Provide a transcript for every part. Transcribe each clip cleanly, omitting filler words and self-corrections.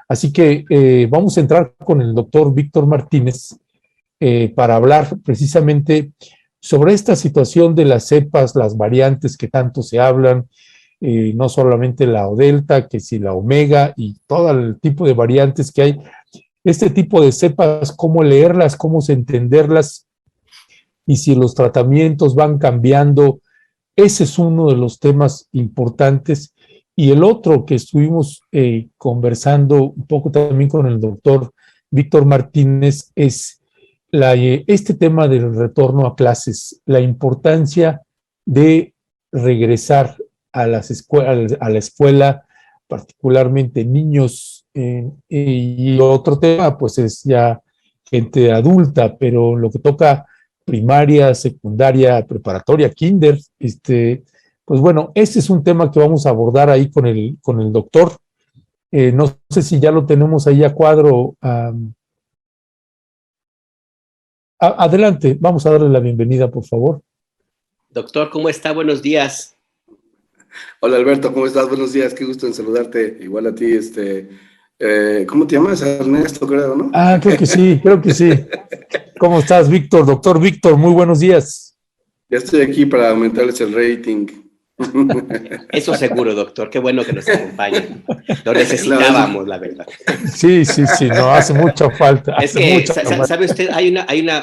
Así que vamos a entrar con el doctor Víctor Martínez para hablar precisamente sobre esta situación de las cepas, las variantes que tanto se hablan, no solamente la O-delta, que si la omega y todo el tipo de variantes que hay. Este tipo de cepas, cómo leerlas, cómo entenderlas y si los tratamientos van cambiando. Ese es uno de los temas importantes. Y el otro que estuvimos conversando un poco también con el doctor Víctor Martínez es este tema del retorno a clases, la importancia de regresar a a la escuela, particularmente niños. Y otro tema, pues es ya gente adulta, pero lo que toca primaria, secundaria, preparatoria, kinder, pues bueno, este es un tema que vamos a abordar ahí con el doctor. No sé si ya lo tenemos ahí a cuadro. Adelante, vamos a darle la bienvenida, por favor. Doctor, ¿cómo está? Buenos días. Hola Alberto, ¿cómo estás? Buenos días, qué gusto en saludarte. Igual a ti, ¿cómo te llamas? Ernesto, creo, ¿no? Creo que sí, creo que sí. ¿Cómo estás, Víctor? Doctor Víctor, muy buenos días. Ya estoy aquí para aumentarles el rating. Eso seguro, doctor. Qué bueno que nos acompañe. Lo necesitábamos, la verdad. Sí, no, hace mucha falta. Es que, ¿sabe usted? Hay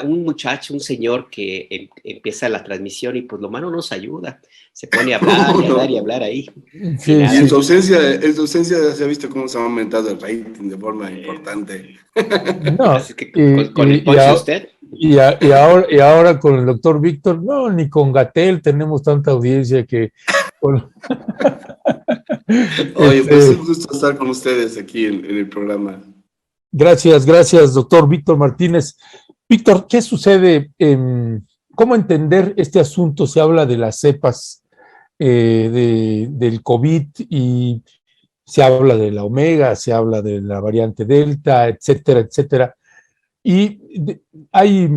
un muchacho, un señor que empieza la transmisión y pues lo malo nos ayuda. Se pone a hablar y hablar ahí. Sí, y en su ausencia se ha visto cómo se ha aumentado el rating de forma importante. No, así que con el ponche usted. Y ahora con el doctor Víctor, no, ni con Gatell tenemos tanta audiencia que... Oye, pues es un gusto estar con ustedes aquí en el programa. Gracias, doctor Víctor Martínez. Víctor, ¿qué sucede? ¿Cómo entender este asunto? Se habla de las cepas del COVID y se habla de la omega, se habla de la variante delta, etcétera, etcétera. Y hay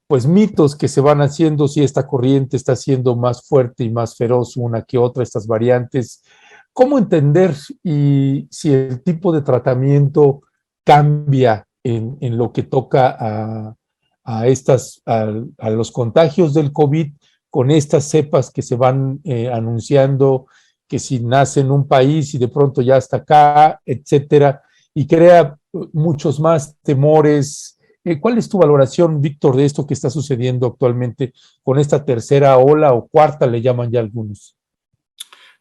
pues mitos que se van haciendo si esta corriente está siendo más fuerte y más feroz una que otra, estas variantes. ¿Cómo entender y si el tipo de tratamiento cambia en lo que toca a los contagios del COVID con estas cepas que se van anunciando, que si nace en un país y de pronto ya está acá, etcétera, y crea muchos más temores? ¿Cuál es tu valoración, Víctor, de esto que está sucediendo actualmente con esta tercera ola o cuarta, le llaman ya algunos?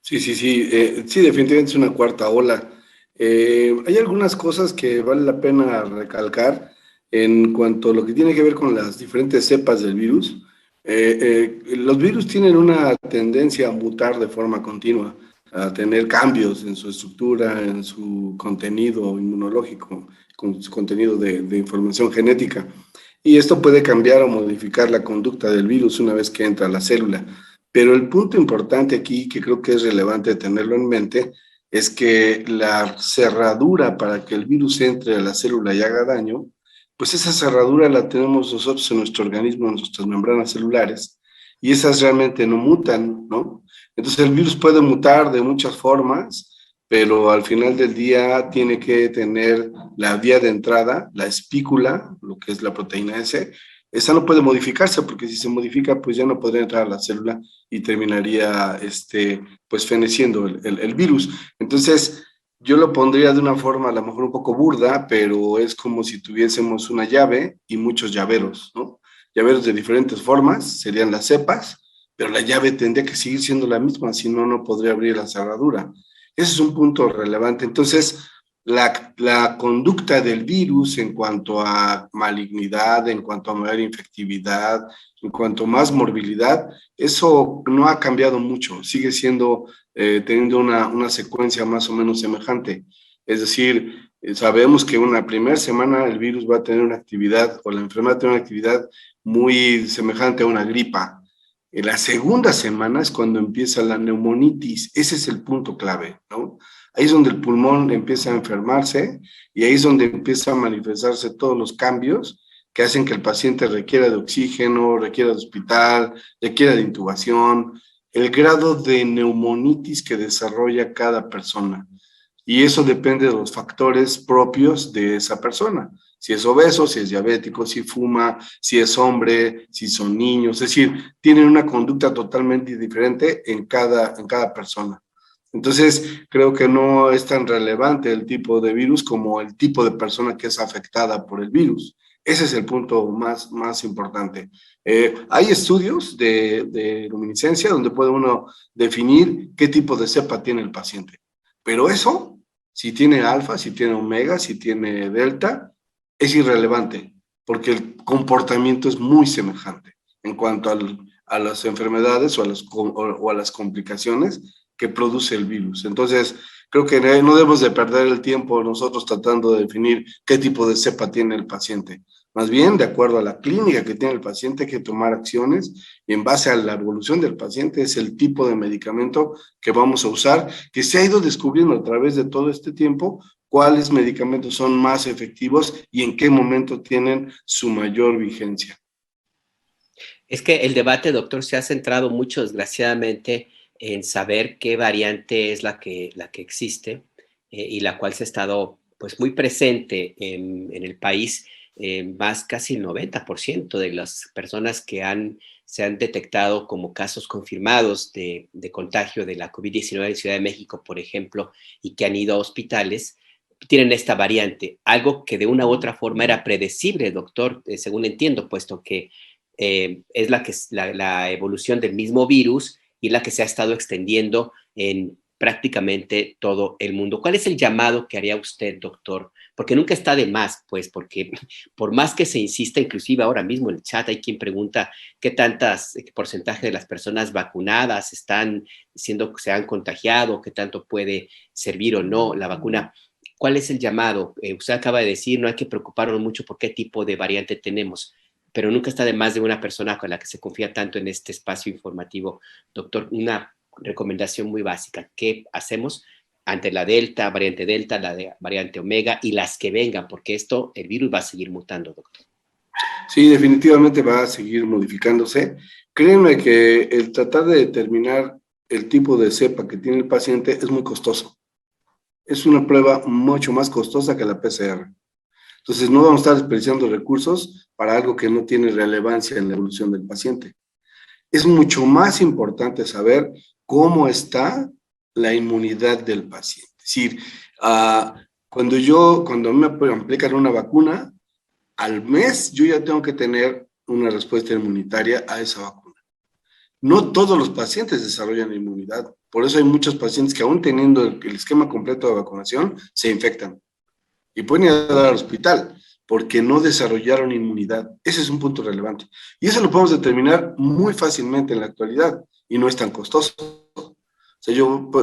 Sí, definitivamente es una cuarta ola. Hay algunas cosas que vale la pena recalcar en cuanto a lo que tiene que ver con las diferentes cepas del virus. Los virus tienen una tendencia a mutar de forma continua, a tener cambios en su estructura, en su contenido inmunológico, con su contenido de información genética. Y esto puede cambiar o modificar la conducta del virus una vez que entra a la célula. Pero el punto importante aquí, que creo que es relevante tenerlo en mente, es que la cerradura para que el virus entre a la célula y haga daño, pues esa cerradura la tenemos nosotros en nuestro organismo, en nuestras membranas celulares, y esas realmente no mutan, ¿no? Entonces el virus puede mutar de muchas formas, pero al final del día tiene que tener la vía de entrada, la espícula, lo que es la proteína S. Esa no puede modificarse, porque si se modifica, pues ya no podría entrar a la célula y terminaría, pues, feneciendo el virus. Entonces, yo lo pondría de una forma a lo mejor un poco burda, pero es como si tuviésemos una llave y muchos llaveros, ¿no? Llaveros de diferentes formas, serían las cepas, pero la llave tendría que seguir siendo la misma, si no, no podría abrir la cerradura. Ese es un punto relevante. Entonces, la conducta del virus en cuanto a malignidad, en cuanto a mayor infectividad, en cuanto a más morbilidad, eso no ha cambiado mucho, sigue siendo, teniendo una secuencia más o menos semejante. Es decir, sabemos que una primera semana el virus va a tener una actividad, o la enfermedad va a tener una actividad muy semejante a una gripa. En la segunda semana es cuando empieza la neumonitis, ese es el punto clave, ¿no? Ahí es donde el pulmón empieza a enfermarse y ahí es donde empiezan a manifestarse todos los cambios que hacen que el paciente requiera de oxígeno, requiera de hospital, requiera de intubación, el grado de neumonitis que desarrolla cada persona. y eso depende de los factores propios de esa persona. Si es obeso, si es diabético, si fuma, si es hombre, si son niños, es decir, tienen una conducta totalmente diferente en cada persona. Entonces, creo que no es tan relevante el tipo de virus como el tipo de persona que es afectada por el virus. Ese es el punto más importante. Hay estudios de luminiscencia donde puede uno definir qué tipo de cepa tiene el paciente. Pero eso, si tiene alfa, si tiene omega, si tiene delta, es irrelevante, porque el comportamiento es muy semejante en cuanto a las enfermedades o a las complicaciones que produce el virus. Entonces, creo que no debemos de perder el tiempo nosotros tratando de definir qué tipo de cepa tiene el paciente. Más bien, de acuerdo a la clínica que tiene el paciente, hay que tomar acciones y en base a la evolución del paciente es el tipo de medicamento que vamos a usar, que se ha ido descubriendo a través de todo este tiempo cuáles medicamentos son más efectivos y en qué momento tienen su mayor vigencia. Es que el debate, doctor, se ha centrado mucho, desgraciadamente, en saber qué variante es la que existe y la cual se ha estado pues, muy presente en el país. Más casi el 90% de las personas que se han detectado como casos confirmados de contagio de la COVID-19 en Ciudad de México, por ejemplo, y que han ido a hospitales, tienen esta variante, algo que de una u otra forma era predecible, doctor, según entiendo, puesto que es la evolución del mismo virus y la que se ha estado extendiendo en prácticamente todo el mundo. ¿Cuál es el llamado que haría usted, doctor? Porque nunca está de más, pues, porque por más que se insista, inclusive ahora mismo en el chat hay quien pregunta qué porcentaje de las personas vacunadas se han contagiado, qué tanto puede servir o no la vacuna. ¿Cuál es el llamado? Usted acaba de decir, no hay que preocuparnos mucho por qué tipo de variante tenemos, pero nunca está de más de una persona con la que se confía tanto en este espacio informativo. Doctor, una recomendación muy básica. ¿Qué hacemos ante la variante Delta, variante Omega y las que vengan? Porque el virus va a seguir mutando, doctor. Sí, definitivamente va a seguir modificándose. Créanme que el tratar de determinar el tipo de cepa que tiene el paciente es muy costoso. Es una prueba mucho más costosa que la PCR. Entonces, no vamos a estar desperdiciando recursos para algo que no tiene relevancia en la evolución del paciente. Es mucho más importante saber cómo está la inmunidad del paciente. Es decir, cuando a mí me aplican una vacuna, al mes yo ya tengo que tener una respuesta inmunitaria a esa vacuna. No todos los pacientes desarrollan inmunidad. Por eso hay muchos pacientes que aún teniendo el esquema completo de vacunación, se infectan y pueden ir a dar al hospital porque no desarrollaron inmunidad. Ese es un punto relevante. Y eso lo podemos determinar muy fácilmente en la actualidad y no es tan costoso. O sea,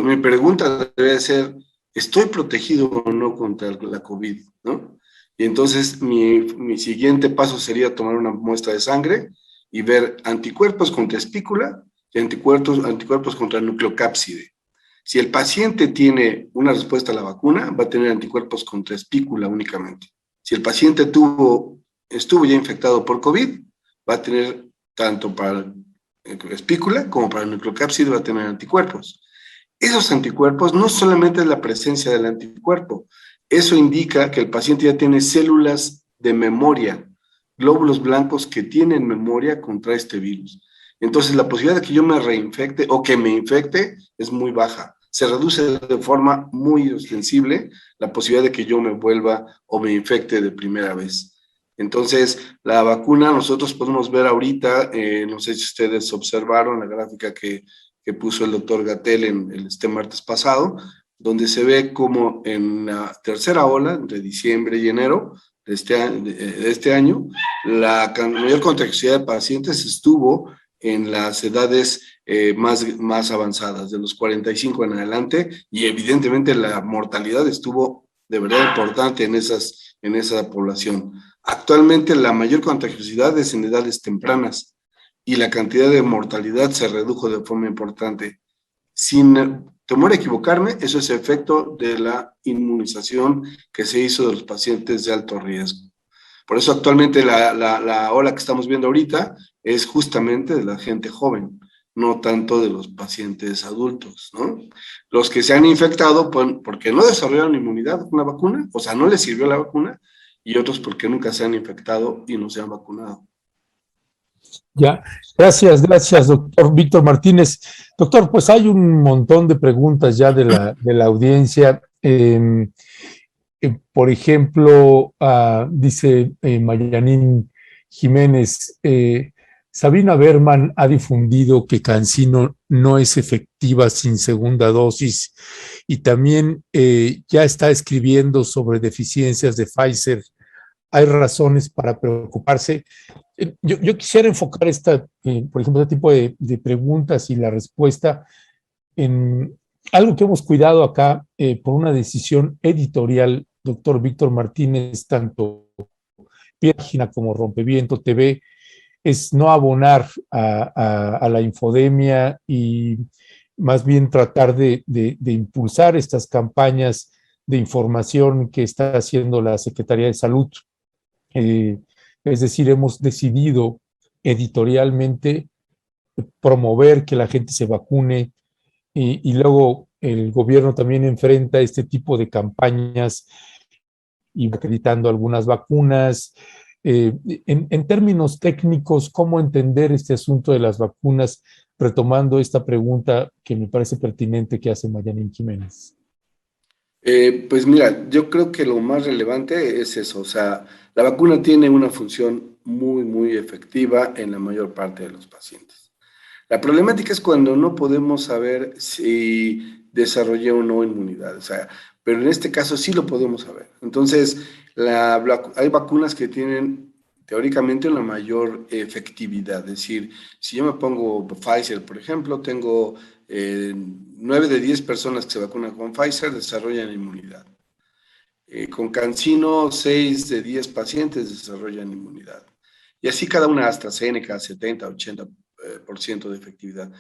mi pregunta debe ser, ¿estoy protegido o no contra la COVID? ¿No? Y entonces mi siguiente paso sería tomar una muestra de sangre y ver anticuerpos contra espícula y anticuerpos contra nucleocápside. Si el paciente tiene una respuesta a la vacuna, va a tener anticuerpos contra espícula únicamente. Si el paciente estuvo ya infectado por COVID, va a tener tanto para espícula como para nucleocápside, va a tener anticuerpos. Esos anticuerpos no solamente es la presencia del anticuerpo, eso indica que el paciente ya tiene células de memoria, glóbulos blancos que tienen memoria contra este virus. Entonces, la posibilidad de que yo me reinfecte o que me infecte es muy baja. Se reduce de forma muy ostensible la posibilidad de que yo me vuelva o me infecte de primera vez. Entonces, la vacuna nosotros podemos ver ahorita, no sé si ustedes observaron la gráfica que puso el doctor Gatell este martes pasado, donde se ve como en la tercera ola, entre diciembre y enero de este año, la mayor contagiosidad de pacientes estuvo en las edades más avanzadas, de los 45 en adelante, y evidentemente la mortalidad estuvo de verdad importante en esa población. Actualmente la mayor contagiosidad es en edades tempranas y la cantidad de mortalidad se redujo de forma importante. Sin temor a equivocarme, eso es efecto de la inmunización que se hizo de los pacientes de alto riesgo. Por eso actualmente la ola que estamos viendo ahorita es justamente de la gente joven. no tanto de los pacientes adultos, ¿no? Los que se han infectado, pues, porque no desarrollaron inmunidad con la vacuna, o sea, no les sirvió la vacuna, y otros porque nunca se han infectado y no se han vacunado. Ya, gracias, doctor Víctor Martínez. Doctor, pues hay un montón de preguntas ya de la audiencia. Por ejemplo, dice Mayanín Jiménez, Sabina Berman ha difundido que CanSino no es efectiva sin segunda dosis y también ya está escribiendo sobre deficiencias de Pfizer. ¿Hay razones para preocuparse? Yo quisiera enfocar por ejemplo, este tipo de preguntas y la respuesta en algo que hemos cuidado acá por una decisión editorial, doctor Víctor Martínez, tanto Página como Rompeviento TV, es no abonar a la infodemia y más bien tratar de impulsar estas campañas de información que está haciendo la Secretaría de Salud. Es decir, hemos decidido editorialmente promover que la gente se vacune y luego el gobierno también enfrenta este tipo de campañas y acreditando algunas vacunas. En términos técnicos, ¿cómo entender este asunto de las vacunas? Retomando esta pregunta que me parece pertinente que hace Mayanín Jiménez. Pues mira, yo creo que lo más relevante es eso, o sea, la vacuna tiene una función muy, muy efectiva en la mayor parte de los pacientes. La problemática es cuando no podemos saber si desarrolla o no inmunidad, o sea, pero en este caso sí lo podemos saber. Entonces, hay vacunas que tienen teóricamente una mayor efectividad, es decir, si yo me pongo Pfizer, por ejemplo, tengo 9 de 10 personas que se vacunan con Pfizer desarrollan inmunidad. Con CanSino, 6 de 10 pacientes desarrollan inmunidad. Y así cada una, AstraZeneca, 70, 80% de efectividad.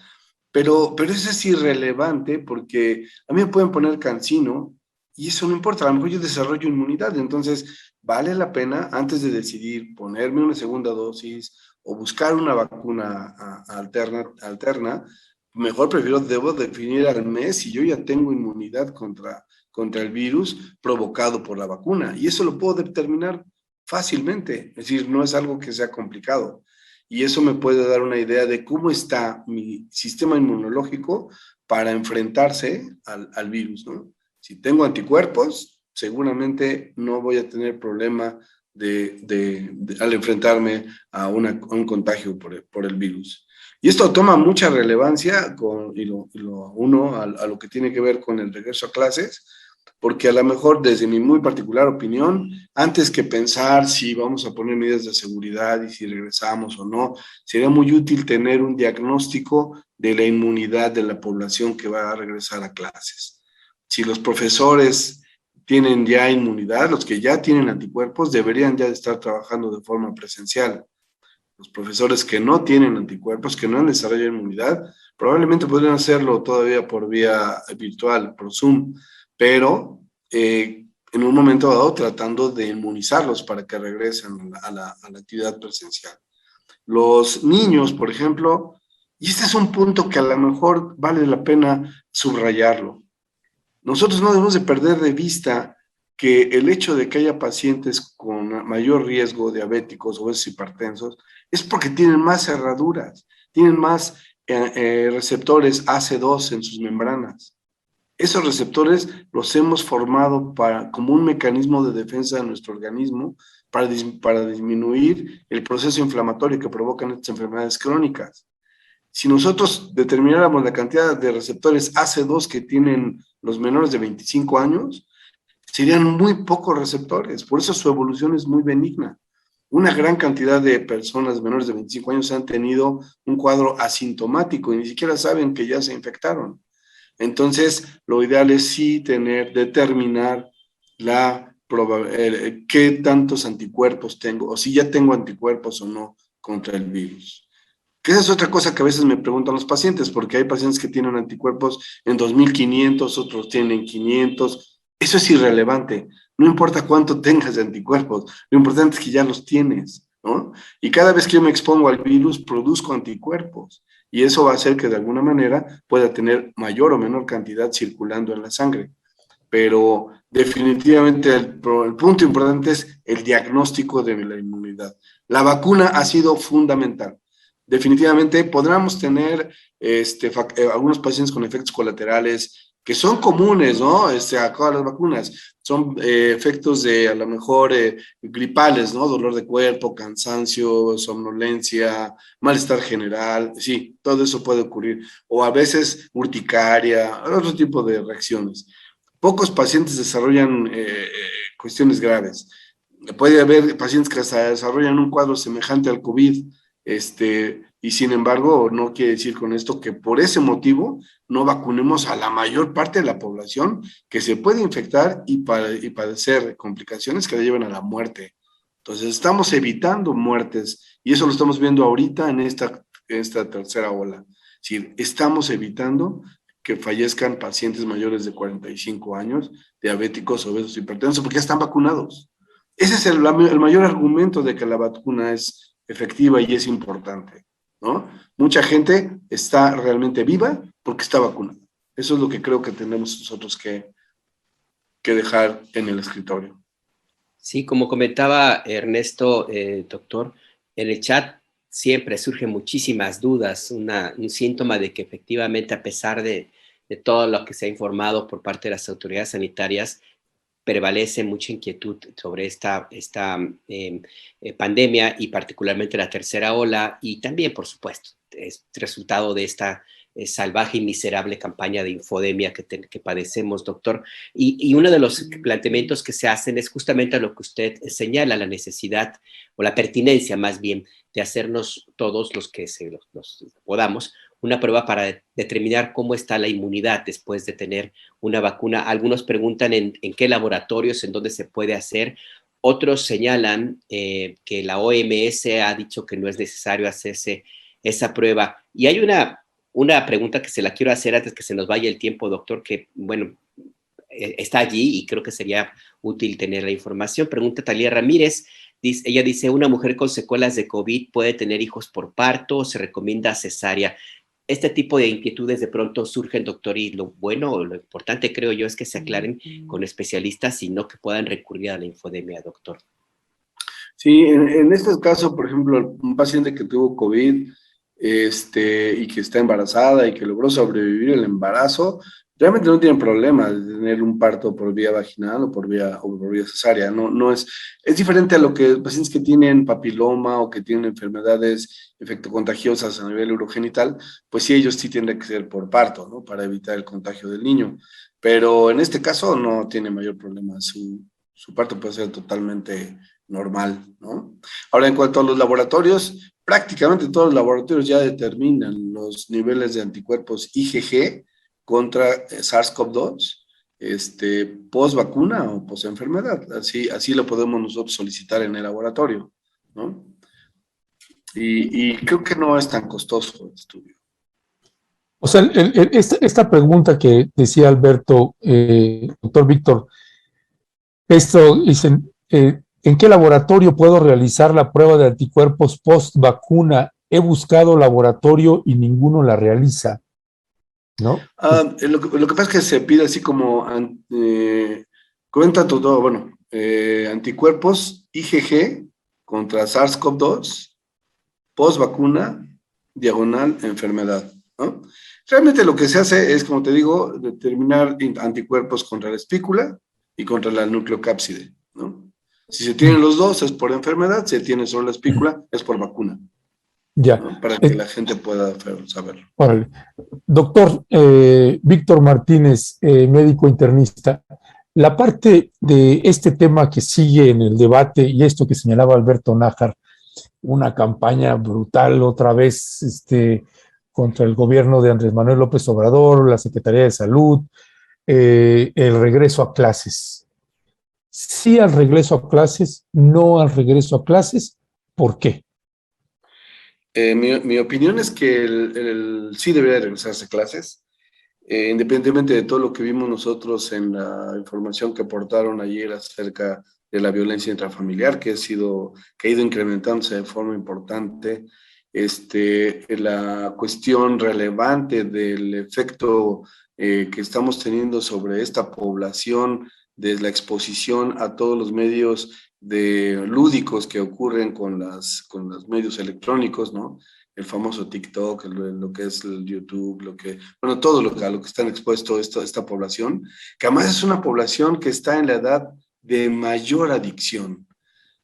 Pero eso es irrelevante porque a mí me pueden poner CanSino y eso no importa, a lo mejor yo desarrollo inmunidad, entonces vale la pena antes de decidir ponerme una segunda dosis o buscar una vacuna alterna, mejor debo definir al mes si yo ya tengo inmunidad contra el virus provocado por la vacuna. Y eso lo puedo determinar fácilmente, es decir, no es algo que sea complicado. Y eso me puede dar una idea de cómo está mi sistema inmunológico para enfrentarse al virus, ¿no? Si tengo anticuerpos, seguramente no voy a tener problema al enfrentarme a un contagio por el virus. Y esto toma mucha relevancia y lo uno a lo que tiene que ver con el regreso a clases, porque a lo mejor desde mi muy particular opinión, antes que pensar si vamos a poner medidas de seguridad y si regresamos o no, sería muy útil tener un diagnóstico de la inmunidad de la población que va a regresar a clases. Si los profesores tienen ya inmunidad, los que ya tienen anticuerpos deberían ya estar trabajando de forma presencial. Los profesores que no tienen anticuerpos, que no han desarrollado inmunidad, probablemente podrían hacerlo todavía por vía virtual, por Zoom, pero en un momento dado tratando de inmunizarlos para que regresen a la actividad presencial. Los niños, por ejemplo, y este es un punto que a lo mejor vale la pena subrayarlo. Nosotros no debemos de perder de vista que el hecho de que haya pacientes con mayor riesgo, diabéticos o hipertensos, es porque tienen más cerraduras, tienen más receptores AC2 en sus membranas. Esos receptores los hemos formado como un mecanismo de defensa de nuestro organismo para disminuir el proceso inflamatorio que provocan estas enfermedades crónicas. Si nosotros determináramos la cantidad de receptores AC2 que tienen los menores de 25 años, serían muy pocos receptores, por eso su evolución es muy benigna. Una gran cantidad de personas menores de 25 años han tenido un cuadro asintomático y ni siquiera saben que ya se infectaron. Entonces, lo ideal es sí determinar qué tantos anticuerpos tengo, o si ya tengo anticuerpos o no contra el virus. Que esa es otra cosa que a veces me preguntan los pacientes, porque hay pacientes que tienen anticuerpos en 2500, otros tienen 500. Eso es irrelevante. No importa cuánto tengas de anticuerpos, lo importante es que ya los tienes, ¿no? Y cada vez que yo me expongo al virus, produzco anticuerpos. y eso va a hacer que de alguna manera pueda tener mayor o menor cantidad circulando en la sangre. Pero definitivamente el punto importante es el diagnóstico de la inmunidad. La vacuna ha sido fundamental. Definitivamente podríamos tener algunos pacientes con efectos colaterales que son comunes, ¿no? A todas las vacunas. Son efectos de a lo mejor gripales, ¿no? Dolor de cuerpo, cansancio, somnolencia, malestar general, sí, todo eso puede ocurrir. O a veces urticaria, otro tipo de reacciones. Pocos pacientes desarrollan cuestiones graves. Puede haber pacientes que hasta desarrollan un cuadro semejante al COVID, y sin embargo, no quiere decir con esto que por ese motivo no vacunemos a la mayor parte de la población que se puede infectar y padecer complicaciones que le lleven a la muerte. Entonces, estamos evitando muertes y eso lo estamos viendo ahorita en esta tercera ola. Es decir, estamos evitando que fallezcan pacientes mayores de 45 años, diabéticos, obesos, hipertensos, porque ya están vacunados. Ese es el mayor argumento de que la vacuna es efectiva y es importante, ¿no? Mucha gente está realmente viva porque está vacunada. Eso es lo que creo que tenemos nosotros que dejar en el escritorio. Sí, como comentaba Ernesto, doctor, en el chat siempre surgen muchísimas dudas, un síntoma de que efectivamente a pesar de todo lo que se ha informado por parte de las autoridades sanitarias, prevalece mucha inquietud sobre esta pandemia y particularmente la tercera ola y también, por supuesto, es resultado de esta salvaje y miserable campaña de infodemia que padecemos, doctor. Y uno de los planteamientos que se hacen es justamente lo que usted señala, la necesidad o la pertinencia más bien de hacernos todos los que los podamos una prueba para determinar cómo está la inmunidad después de tener una vacuna. Algunos preguntan en qué laboratorios, en dónde se puede hacer. Otros señalan que la OMS ha dicho que no es necesario hacerse esa prueba. Y hay una pregunta que se la quiero hacer antes que se nos vaya el tiempo, doctor, que, bueno, está allí y creo que sería útil tener la información. Pregunta Talía Ramírez. Ella dice, ¿una mujer con secuelas de COVID puede tener hijos por parto o se recomienda cesárea? Este tipo de inquietudes de pronto surgen, doctor, y lo bueno o lo importante, creo yo, es que se aclaren con especialistas y no que puedan recurrir a la infodemia, doctor. Sí, en este caso, por ejemplo, un paciente que tuvo COVID y que está embarazada y que logró sobrevivir el embarazo, realmente no tiene problema de tener un parto por vía vaginal o por vía cesárea. No es diferente a lo que pacientes que tienen papiloma o que tienen enfermedades infectocontagiosas a nivel urogenital, pues sí, ellos sí tienen que ser por parto, ¿no? Para evitar el contagio del niño. Pero en este caso no tiene mayor problema. Su parto puede ser totalmente normal, ¿no? Ahora, en cuanto a los laboratorios, prácticamente todos los laboratorios ya determinan los niveles de anticuerpos IgG contra SARS-CoV-2, post vacuna o post enfermedad. Así lo podemos nosotros solicitar en el laboratorio, ¿no? Y creo que no es tan costoso el estudio. O sea, esta pregunta que decía Alberto, doctor Víctor, esto dicen, ¿en qué laboratorio puedo realizar la prueba de anticuerpos post vacuna? He buscado laboratorio y ninguno la realiza, ¿no? Lo que pasa es que se pide así como, cuenta todo, bueno, anticuerpos IgG contra SARS-CoV-2, post vacuna, diagonal, enfermedad, ¿no? Realmente lo que se hace es, como te digo, determinar anticuerpos contra la espícula y contra la nucleocápside, ¿no? Si se tienen los dos es por enfermedad, si se tiene solo la espícula es por vacuna. Ya. ¿No? Para que la gente pueda saberlo. Órale. Doctor Víctor Martínez, médico internista, la parte de este tema que sigue en el debate y esto que señalaba Alberto Nájar, una campaña brutal otra vez contra el gobierno de Andrés Manuel López Obrador, la Secretaría de Salud, el regreso a clases. Sí al regreso a clases, no al regreso a clases, ¿por qué? Mi opinión es que sí debería regresarse a clases, independientemente de todo lo que vimos nosotros en la información que aportaron ayer acerca de la violencia intrafamiliar, que ha ido incrementándose de forma importante la cuestión relevante del efecto que estamos teniendo sobre esta población, de la exposición a todos los medios lúdicos que ocurren con los medios electrónicos, ¿no? El famoso TikTok, lo que es el YouTube, todo a lo que están expuestos esta población, que además es una población que está en la edad de mayor adicción.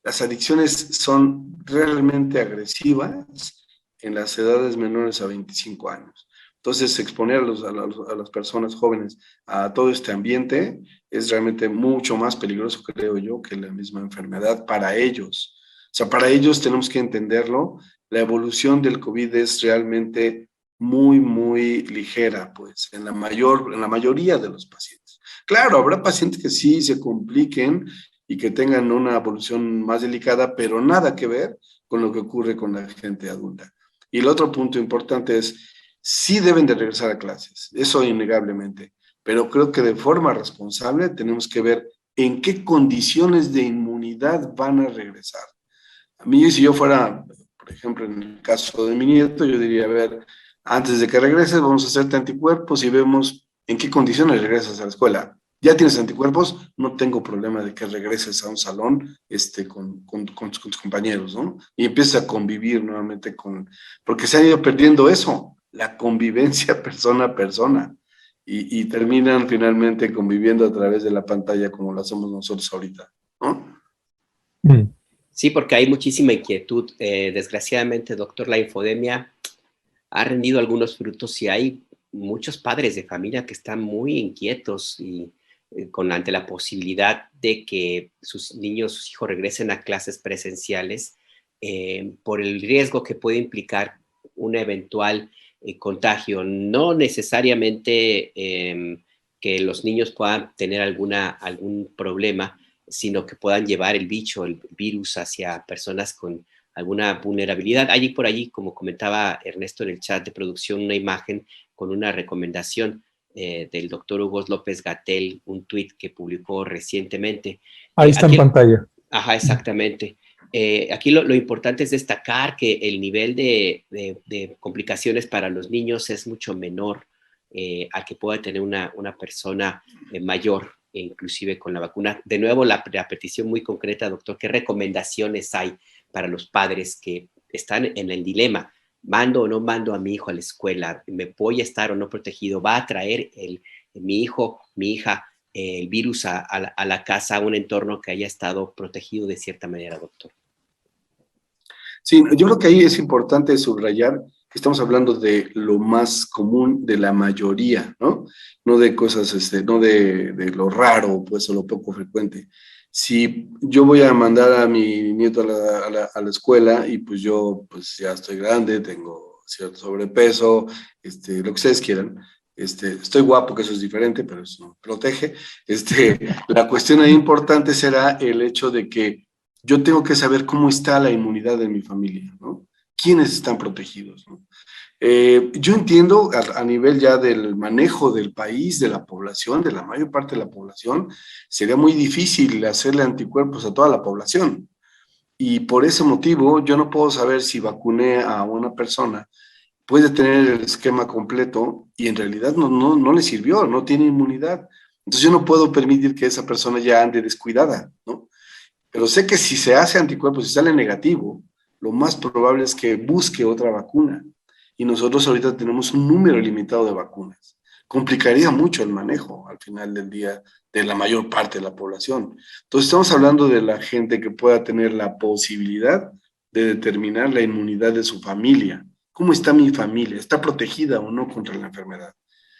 Las adicciones son realmente agresivas en las edades menores a 25 años. Entonces, exponer a las personas jóvenes a todo este ambiente es realmente mucho más peligroso, creo yo, que la misma enfermedad para ellos. O sea, para ellos tenemos que entenderlo. La evolución del COVID es realmente muy, muy ligera, pues, en la mayoría de los pacientes. Claro, habrá pacientes que sí se compliquen y que tengan una evolución más delicada, pero nada que ver con lo que ocurre con la gente adulta. Y el otro punto importante es, sí deben de regresar a clases, eso innegablemente, pero creo que de forma responsable tenemos que ver en qué condiciones de inmunidad van a regresar. A mí, si yo fuera, por ejemplo, en el caso de mi nieto, yo diría, a ver, antes de que regreses, vamos a hacerte anticuerpos y vemos en qué condiciones regresas a la escuela. Ya tienes anticuerpos, no tengo problema de que regreses a un salón con tus compañeros, ¿no? Y empieces a convivir nuevamente porque se ha ido perdiendo eso, la convivencia persona a persona, y terminan finalmente conviviendo a través de la pantalla como lo hacemos nosotros ahorita, ¿no? Sí, porque hay muchísima inquietud. Desgraciadamente, doctor, la infodemia ha rendido algunos frutos y hay muchos padres de familia que están muy inquietos y ante la posibilidad de que sus niños, sus hijos regresen a clases presenciales por el riesgo que puede implicar un eventual contagio. No necesariamente que los niños puedan tener algún problema, sino que puedan llevar el virus hacia personas con alguna vulnerabilidad. Hay por allí, como comentaba Ernesto en el chat de producción, una imagen con una recomendación del doctor Hugo López-Gatell, un tuit que publicó recientemente. Ahí está en pantalla. Ajá, exactamente. Aquí lo importante es destacar que el nivel de complicaciones para los niños es mucho menor al que pueda tener una persona mayor, inclusive con la vacuna. De nuevo, la petición muy concreta, doctor, ¿qué recomendaciones hay para los padres que están en el dilema? ¿Mando o no mando a mi hijo a la escuela? ¿Me voy a estar o no protegido? ¿Va a traer mi hijo, mi hija, el virus a la casa, a un entorno que haya estado protegido de cierta manera, doctor? Sí, yo creo que ahí es importante subrayar que estamos hablando de lo más común de la mayoría, ¿no? No de cosas, no de lo raro, pues, o lo poco frecuente. Si yo voy a mandar a mi nieto a la escuela y pues yo pues ya estoy grande, tengo cierto sobrepeso, lo que ustedes quieran, estoy guapo, que eso es diferente, pero eso no protege. La cuestión ahí importante será el hecho de que yo tengo que saber cómo está la inmunidad de mi familia, ¿no? ¿Quiénes están protegidos, ¿no? Yo entiendo a nivel ya del manejo del país, de la población, de la mayor parte de la población, sería muy difícil hacerle anticuerpos a toda la población. Y por ese motivo, yo no puedo saber si vacuné a una persona, puede tener el esquema completo y en realidad no le sirvió, no tiene inmunidad. Entonces yo no puedo permitir que esa persona ya ande descuidada, ¿no? Pero sé que si se hace anticuerpos y sale negativo, lo más probable es que busque otra vacuna. Y nosotros ahorita tenemos un número limitado de vacunas. Complicaría mucho el manejo al final del día de la mayor parte de la población. Entonces estamos hablando de la gente que pueda tener la posibilidad de determinar la inmunidad de su familia. ¿Cómo está mi familia? ¿Está protegida o no contra la enfermedad?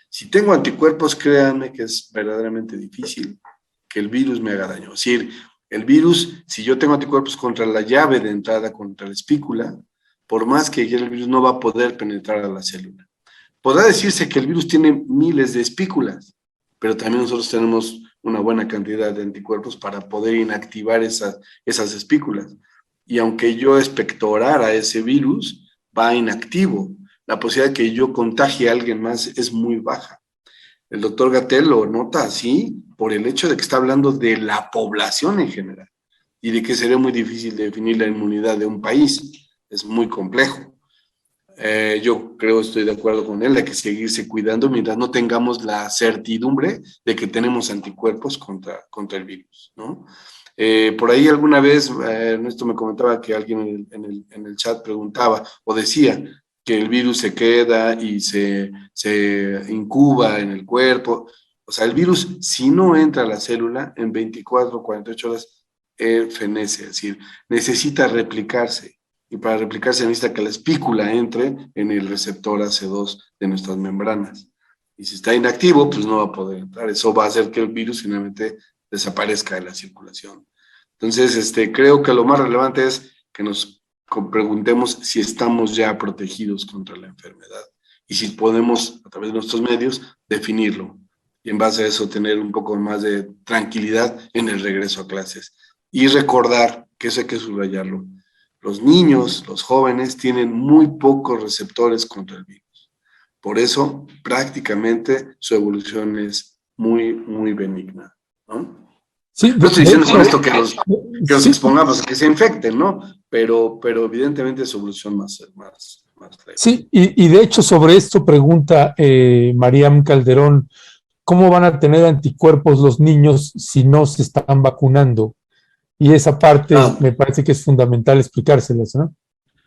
Si tengo anticuerpos, créanme que es verdaderamente difícil que el virus me haga daño. Es decir, el virus, si yo tengo anticuerpos contra la llave de entrada, contra la espícula, por más que quiera el virus no va a poder penetrar a la célula. Podrá decirse que el virus tiene miles de espículas, pero también nosotros tenemos una buena cantidad de anticuerpos para poder inactivar esas espículas. Y aunque yo expectorara ese virus, va inactivo. La posibilidad de que yo contagie a alguien más es muy baja. El doctor Gatell lo nota así por el hecho de que está hablando de la población en general y de que sería muy difícil definir la inmunidad de un país. Es muy complejo. Yo creo, estoy de acuerdo con él, hay que seguirse cuidando mientras no tengamos la certidumbre de que tenemos anticuerpos contra el virus, ¿no? Por ahí alguna vez Ernesto me comentaba que alguien en el chat preguntaba o decía que el virus se queda y se incuba en el cuerpo. O sea, el virus, si no entra a la célula, en 24 o 48 horas, fenece, es decir, necesita replicarse. Y para replicarse necesita que la espícula entre en el receptor AC2 de nuestras membranas. Y si está inactivo, pues no va a poder entrar. Eso va a hacer que el virus finalmente desaparezca de la circulación. Entonces, creo que lo más relevante es que nos preguntemos si estamos ya protegidos contra la enfermedad y si podemos, a través de nuestros medios, definirlo. Y en base a eso tener un poco más de tranquilidad en el regreso a clases. Y recordar, que eso hay que subrayarlo, los niños, los jóvenes, tienen muy pocos receptores contra el virus. Por eso, prácticamente, su evolución es muy, muy benigna, ¿no? Sí, No estoy diciendo con esto que los sí, expongamos a que se infecten, ¿no? Pero evidentemente su evolución más leve. sí, y de hecho sobre esto pregunta Mariam Calderón, ¿cómo van a tener anticuerpos los niños si no se están vacunando? Y esa parte me parece que es fundamental explicárselas, ¿no?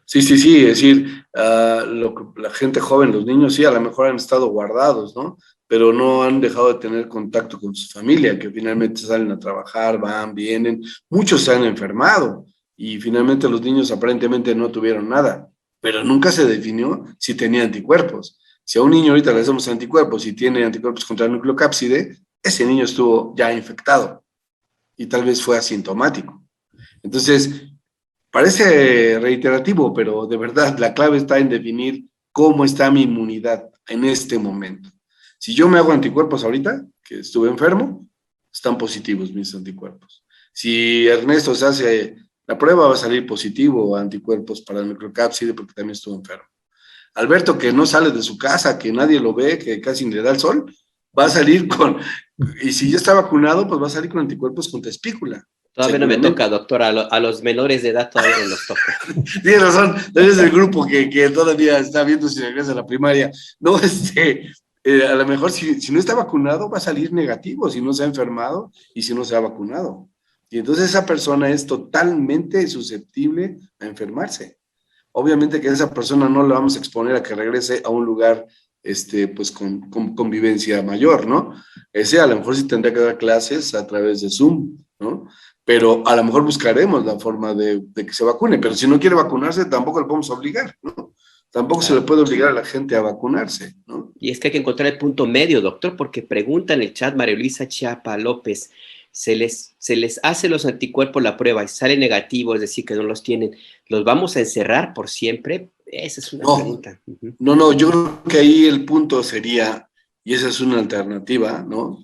Sí, es decir, la gente joven, los niños, sí, a lo mejor han estado guardados, ¿no? Pero no han dejado de tener contacto con su familia, que finalmente salen a trabajar, van, vienen, muchos se han enfermado y finalmente los niños aparentemente no tuvieron nada, pero nunca se definió si tenía anticuerpos. Si a un niño ahorita le hacemos anticuerpos y tiene anticuerpos contra el nucleocápside, ese niño estuvo ya infectado y tal vez fue asintomático. Entonces, parece reiterativo, pero de verdad la clave está en definir cómo está mi inmunidad en este momento. Si yo me hago anticuerpos ahorita, que estuve enfermo, están positivos mis anticuerpos. Si Ernesto se hace la prueba, va a salir positivo anticuerpos para el nucleocápside porque también estuvo enfermo. Alberto, que no sale de su casa, que nadie lo ve, que casi ni le da el sol, va a salir y si ya está vacunado, pues va a salir con anticuerpos contra espícula. Todavía no me toca, doctor, a los menores de edad todavía no los toca. Tienes razón, eres el grupo que todavía está viendo si regresa a la primaria. No, a lo mejor si no está vacunado va a salir negativo, si no se ha enfermado y si no se ha vacunado. Y entonces esa persona es totalmente susceptible a enfermarse. Obviamente que a esa persona no le vamos a exponer a que regrese a un lugar pues con convivencia mayor, ¿no? Ese a lo mejor sí tendrá que dar clases a través de Zoom, ¿no? Pero a lo mejor buscaremos la forma de que se vacune, pero si no quiere vacunarse tampoco le podemos obligar, ¿no? Tampoco se le puede obligar a la gente a vacunarse, ¿no? Y es que hay que encontrar el punto medio, doctor, porque pregunta en el chat María Luisa Chiapa López, se les hace los anticuerpos la prueba y sale negativo, es decir, que no los tienen, ¿los vamos a encerrar por siempre? Esa es una pregunta. No, yo creo que ahí el punto sería, y esa es una alternativa, ¿no?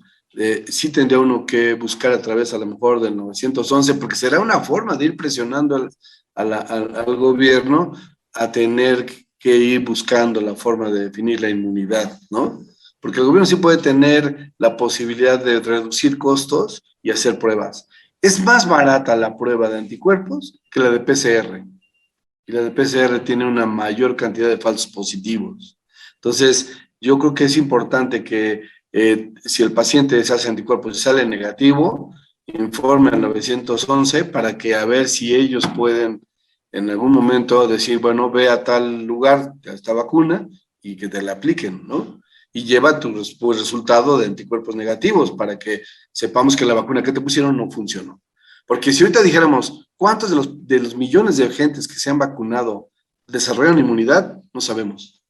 Sí tendría uno que buscar a través a lo mejor del 911, porque será una forma de ir presionando al gobierno a tener que ir buscando la forma de definir la inmunidad, ¿no? Porque el gobierno sí puede tener la posibilidad de reducir costos y hacer pruebas. Es más barata la prueba de anticuerpos que la de PCR. Y la de PCR tiene una mayor cantidad de falsos positivos. Entonces, yo creo que es importante que si el paciente se hace anticuerpos y sale negativo, informe al 911 para que a ver si ellos pueden en algún momento decir, bueno, ve a tal lugar, esta vacuna, y que te la apliquen, ¿no? Y lleva tu resultado de anticuerpos negativos para que sepamos que la vacuna que te pusieron no funcionó. Porque si ahorita dijéramos, ¿cuántos de los millones de gentes que se han vacunado desarrollan inmunidad? No sabemos.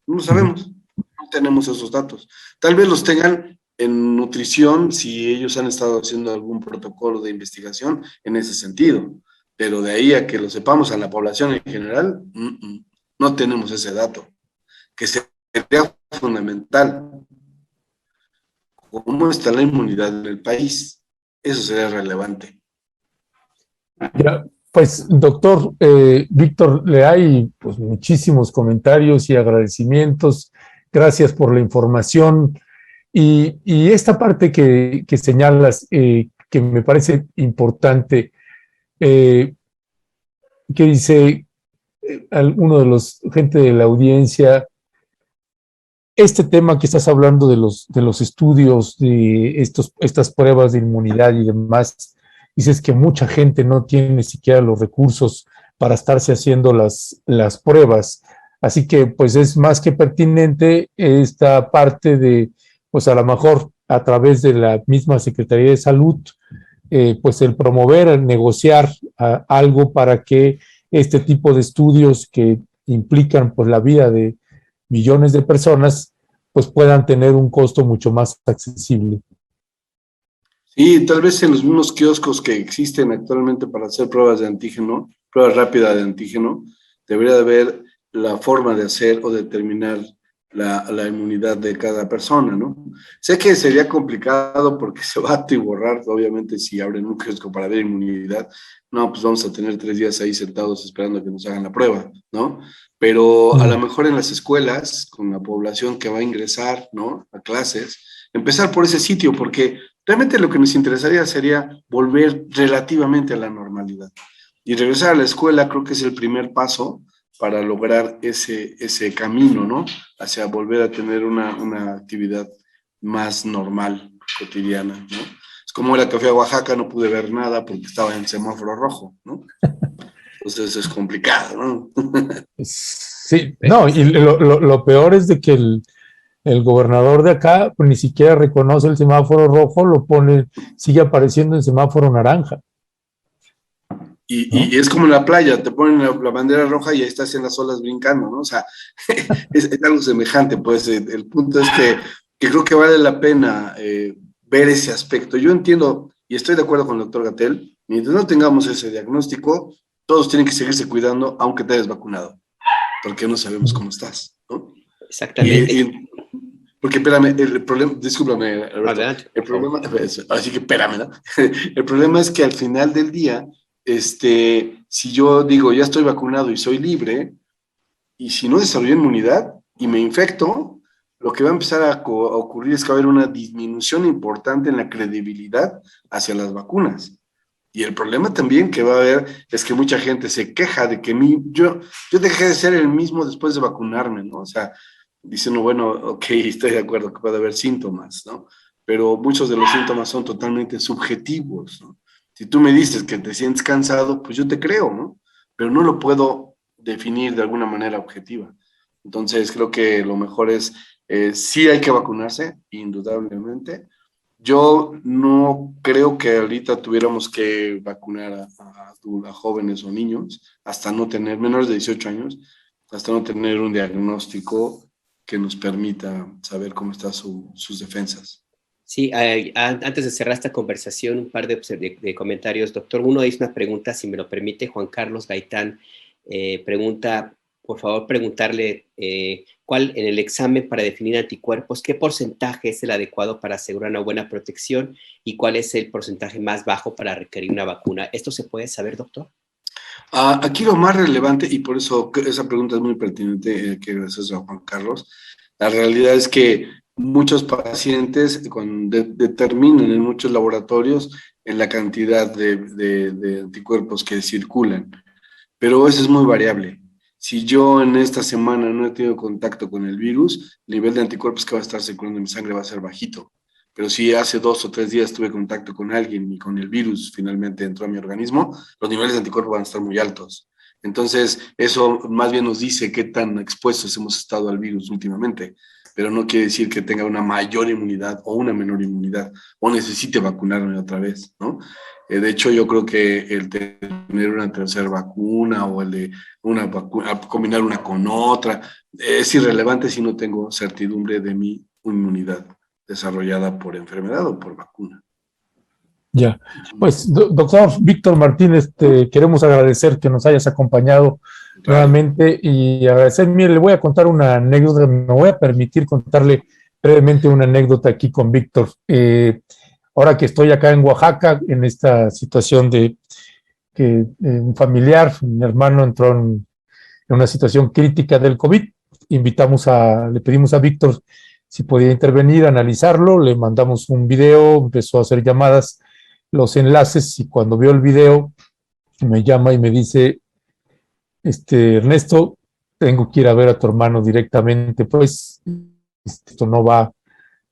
No lo sabemos. No tenemos esos datos. Tal vez los tengan en nutrición si ellos han estado haciendo algún protocolo de investigación en ese sentido. Pero de ahí a que lo sepamos a la población en general, no tenemos ese dato. Que sería fundamental. ¿Cómo está la inmunidad en el país? Eso sería relevante. Ya, pues, doctor Víctor Leay, pues muchísimos comentarios y agradecimientos. Gracias por la información. Y esta parte que señalas, que me parece importante, que dice, alguno de los gente de la audiencia, este tema que estás hablando de los estudios, de estas pruebas de inmunidad y demás, dices que mucha gente no tiene ni siquiera los recursos para estarse haciendo las pruebas. Así que pues es más que pertinente esta parte de, pues a lo mejor a través de la misma Secretaría de Salud, pues el promover, el negociar algo para que este tipo de estudios que implican pues la vida de millones de personas, pues puedan tener un costo mucho más accesible. Sí, tal vez en los mismos kioscos que existen actualmente para hacer pruebas de antígeno, pruebas rápidas de antígeno, debería de haber la forma de hacer o determinar la inmunidad de cada persona, ¿no? Sé que sería complicado porque se va a atiborrar, obviamente, si abren un kiosco para ver inmunidad, no, pues vamos a tener 3 días ahí sentados esperando a que nos hagan la prueba, ¿no? Pero a lo mejor en las escuelas, con la población que va a ingresar, ¿no?, a clases, empezar por ese sitio, porque realmente lo que nos interesaría sería volver relativamente a la normalidad. Y regresar a la escuela creo que es el primer paso para lograr ese camino, ¿no?, hacia volver a tener una actividad más normal, cotidiana, ¿no? Es como era que fui a Oaxaca, no pude ver nada porque estaba en semáforo rojo, ¿no? Entonces es complicado, ¿no? Sí, no, y lo peor es de que el gobernador de acá pues, ni siquiera reconoce el semáforo rojo, lo pone, sigue apareciendo en semáforo naranja. Y es como en la playa, te ponen la bandera roja y ahí estás en las olas brincando, ¿no? O sea, es algo semejante, pues el punto es que creo que vale la pena ver ese aspecto. Yo entiendo y estoy de acuerdo con el doctor Gatell, mientras no tengamos ese diagnóstico, todos tienen que seguirse cuidando aunque te hayas vacunado, porque no sabemos cómo estás, ¿no? Exactamente. Porque espérame, el problema, discúlpame, Alberto, Adelante, el problema, así que espérame, ¿no? El problema es que al final del día, si yo digo, ya estoy vacunado y soy libre, y si no desarrollo inmunidad y me infecto, lo que va a empezar a ocurrir es que va a haber una disminución importante en la credibilidad hacia las vacunas. Y el problema también que va a haber es que mucha gente se queja de que yo dejé de ser el mismo después de vacunarme, ¿no? O sea, diciendo, bueno, ok, estoy de acuerdo que puede haber síntomas, ¿no? Pero muchos de los síntomas son totalmente subjetivos, ¿no? Si tú me dices que te sientes cansado, pues yo te creo, ¿no? Pero no lo puedo definir de alguna manera objetiva. Entonces, creo que lo mejor es, sí hay que vacunarse, indudablemente. Yo no creo que ahorita tuviéramos que vacunar a jóvenes o niños hasta no tener, menores de 18 años, hasta no tener un diagnóstico que nos permita saber cómo están sus defensas. Sí, antes de cerrar esta conversación, un par de comentarios, doctor. Uno es una pregunta, si me lo permite, Juan Carlos Gaitán pregunta, por favor, preguntarle cuál en el examen para definir anticuerpos, qué porcentaje es el adecuado para asegurar una buena protección y cuál es el porcentaje más bajo para requerir una vacuna. ¿Esto se puede saber, doctor? Aquí lo más relevante, y por eso esa pregunta es muy pertinente, que gracias a Juan Carlos, la realidad es que muchos pacientes determinan en muchos laboratorios en la cantidad de anticuerpos que circulan, pero eso es muy variable. Si yo en esta semana no he tenido contacto con el virus, el nivel de anticuerpos que va a estar circulando en mi sangre va a ser bajito. Pero si hace 2 o 3 días tuve contacto con alguien y con el virus finalmente entró a mi organismo, los niveles de anticuerpos van a estar muy altos. Entonces, eso más bien nos dice qué tan expuestos hemos estado al virus últimamente, pero no quiere decir que tenga una mayor inmunidad o una menor inmunidad o necesite vacunarme otra vez, ¿no? De hecho, yo creo que el tener una tercera vacuna o el de una vacuna, combinar una con otra, es irrelevante si no tengo certidumbre de mi inmunidad desarrollada por enfermedad o por vacuna. Ya, pues doctor Víctor Martínez, te queremos agradecer que nos hayas acompañado nuevamente y agradecer. Mire, le voy a contar una anécdota, me voy a permitir contarle brevemente una anécdota aquí con Víctor. Ahora que estoy acá en Oaxaca, en esta situación de que un familiar, mi hermano entró en una situación crítica del COVID, le pedimos a Víctor si podía intervenir, analizarlo, le mandamos un video, empezó a hacer llamadas, los enlaces, y cuando vio el video me llama y me dice, Ernesto, tengo que ir a ver a tu hermano directamente, pues esto no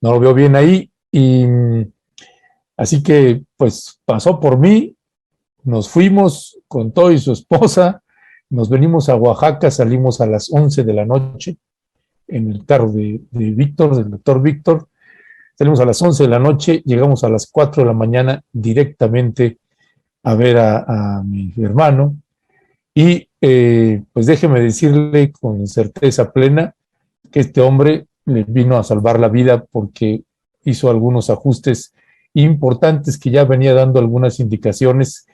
lo veo bien ahí, y así que pues pasó por mí, nos fuimos con todo y su esposa, nos venimos a Oaxaca, salimos a las 11 de la noche en el carro de Víctor, del doctor Víctor, salimos a las 11 de la noche, llegamos a las 4 de la mañana directamente a ver a mi hermano, y pues déjeme decirle con certeza plena que este hombre le vino a salvar la vida porque hizo algunos ajustes importantes que ya venía dando algunas indicaciones,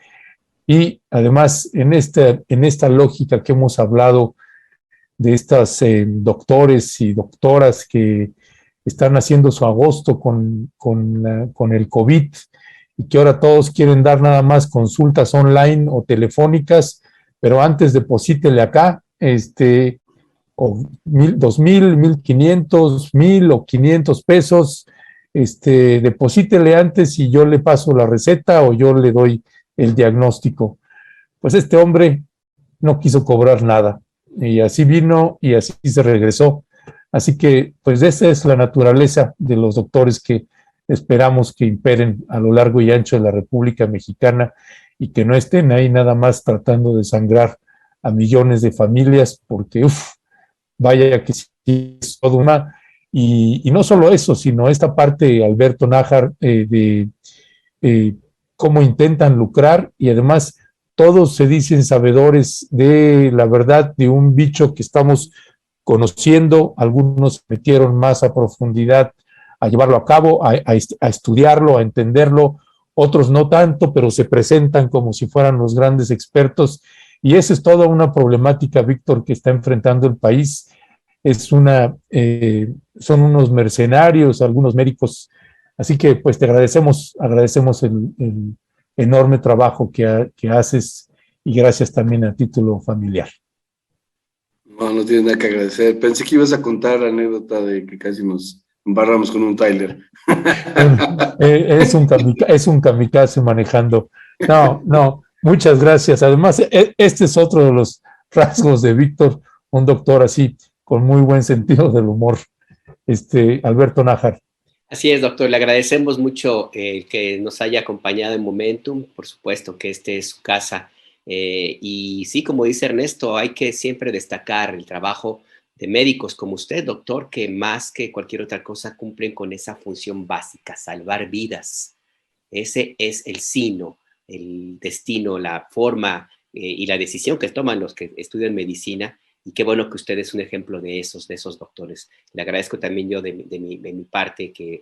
y además en esta lógica que hemos hablado de estas doctores y doctoras que están haciendo su agosto con el COVID, y que ahora todos quieren dar nada más consultas online o telefónicas, pero antes deposítele acá, o 2,000, 1,500, 1,000 o 500 pesos, deposítele antes y yo le paso la receta o yo le doy el diagnóstico. Pues este hombre no quiso cobrar nada, y así vino y así se regresó. Así que, pues esa es la naturaleza de los doctores que esperamos que imperen a lo largo y ancho de la República Mexicana, y que no estén ahí nada más tratando de sangrar a millones de familias, porque vaya que sí es todo una. Y no solo eso, sino esta parte, Alberto Nájar, de cómo intentan lucrar, y además todos se dicen sabedores de la verdad de un bicho que estamos conociendo. Algunos metieron más a profundidad a llevarlo a cabo, a estudiarlo, a entenderlo, otros no tanto, pero se presentan como si fueran los grandes expertos, y esa es toda una problemática, Víctor, que está enfrentando el país. Son unos mercenarios, algunos médicos, así que pues te agradecemos el enorme trabajo que haces, y gracias también a título familiar. No tienes nada que agradecer. Pensé que ibas a contar la anécdota de que casi nos embarramos con un Tyler. Es un kamikaze manejando. No, muchas gracias. Además, este es otro de los rasgos de Víctor, un doctor así, con muy buen sentido del humor, Alberto Nájar. Así es, doctor. Le agradecemos mucho que nos haya acompañado en Momentum. Por supuesto que este es su casa. Y sí, como dice Ernesto, hay que siempre destacar el trabajo de médicos como usted, doctor, que más que cualquier otra cosa cumplen con esa función básica, salvar vidas. Ese es el sino, el destino, la forma y la decisión que toman los que estudian medicina. Y qué bueno que usted es un ejemplo de esos doctores. Le agradezco también yo de mi parte que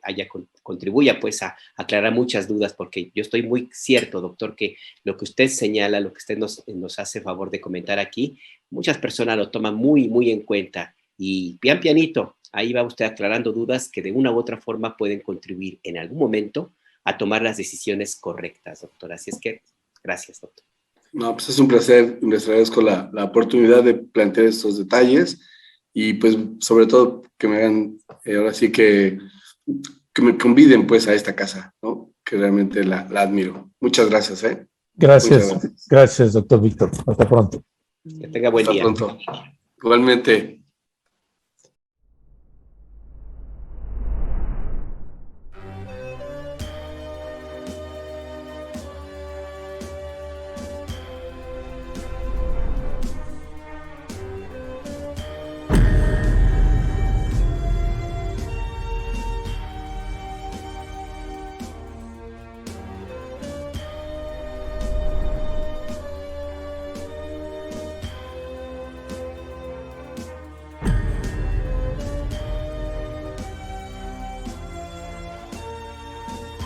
contribuya pues a aclarar muchas dudas, porque yo estoy muy cierto, doctor, que lo que usted señala, lo que usted nos hace favor de comentar aquí, muchas personas lo toman muy, muy en cuenta, y pianito, ahí va usted aclarando dudas que de una u otra forma pueden contribuir en algún momento a tomar las decisiones correctas, doctor. Así es que, gracias, doctor. No, pues es un placer, les agradezco la oportunidad de plantear estos detalles, y pues sobre todo que me hagan, ahora sí que me conviden pues a esta casa, ¿no? Que realmente la admiro. Muchas gracias, ¿eh? Gracias, doctor Víctor. Hasta pronto. Que tenga buen día. Hasta pronto. Igualmente.